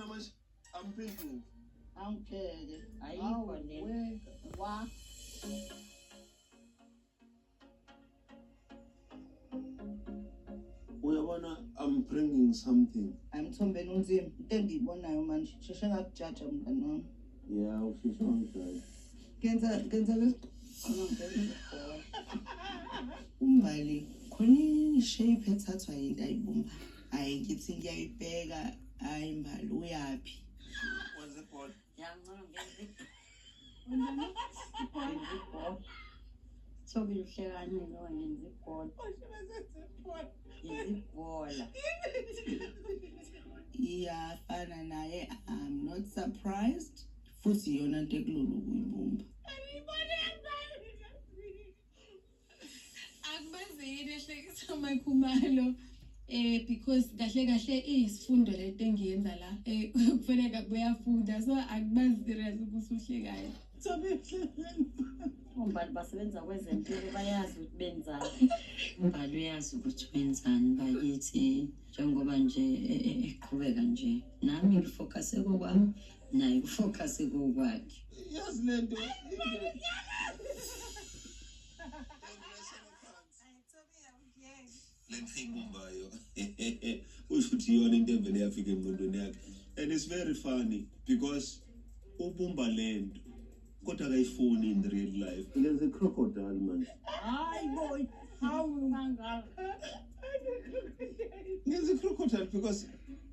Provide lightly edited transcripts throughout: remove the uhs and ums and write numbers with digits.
I'm thinking. Angeke. Ayikho le. Wa. Uyabona, I'm bringing something. I'm Thombeni unzima. Into endiyibonayo manje. Sheshe ngakujaja mngani wami. Yeah, usheshe wangijaji. Kenza umbali khona ishape ethathwa yinto ayibumba. Hayi ngithi ngiyayibheka, hayi mbali uyapi? What's it called? Yangcono ngenzi. Ibhola. Thobile uhlekani lo ngenza ibhola. Ibhola. Iyafana naye. I'm not surprised. Futhi yona into ekulula ukuyibumba. Akubazile ehlekisa makhumalo because kahle isifundo lento engiyenza la kufanele kuyafunda so akubazi serious ukuthi uhlekayo. Umbali basebenza kwezempilo bayazi ukuthi benzani. Umbali uyazi ukuthi wenzani bakithi njengoba nje eqhubeka nje. Nami ngifocus kokwami naye ufocus kokwakhe. Yazi lento. Lento ibumbayo. Ushuthi yona into evele yafika engqondweni yakhe. And it's very funny because ubumba lento kodwa akayifuni in the real life. There's a crocodile man. Hayi boy, how ngangala. There's a crocodile because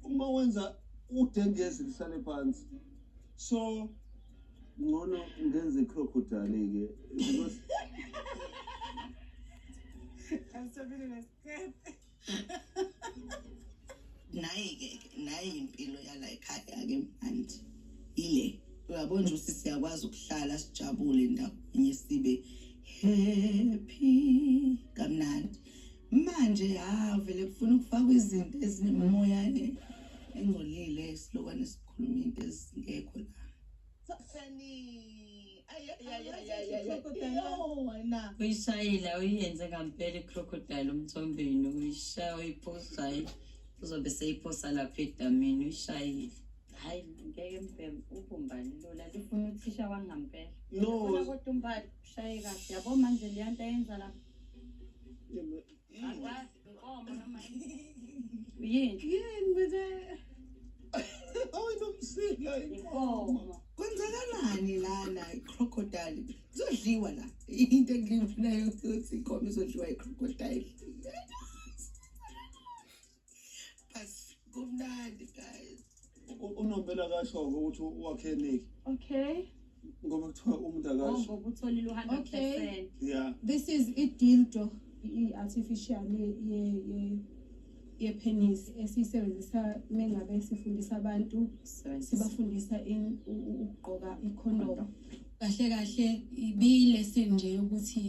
uma wenza udengezi lisale phansi. So ngono ngenze crocodile ke because naye impilo yala ekhaya ke manje ile uyabona ukuthi siyakwazi ukuhlala sijabule ndawonye sibe happy kamnandi manje vele kufuna ukufaka izinto ezinemoya engcolile isilokwane sikhuluma into ezingekho la Uyishayila uyenze ngampela icrocodile umthombeni uyishaya uyiphosayo uzobe seyiphosa lapha edamini uyishayile. Hayi ngeke mbhemu ubumbali lola lifuna uthisha wangampela. no Kodwa umbali ushaye kahle yabo manje le nto ayenza lapha. Akwazi inkomo noma yini bese awunomsila inkomo. kwenzakalani lana crocodile zodliwa la into engiyifinayo ukuthi inkomo izodliwa crocodile bas kumnandi guys unombela kasho ukuthi wakheniki Okay. ngoba kuthiwa umuntu akasho Ngoba utholile 100%. yeah This is idildo artificial ye penis esisebenzisa mengabe sifundisa abantu sibafundisa ukugqoka ikhonomo kahle ibile senje ukuthi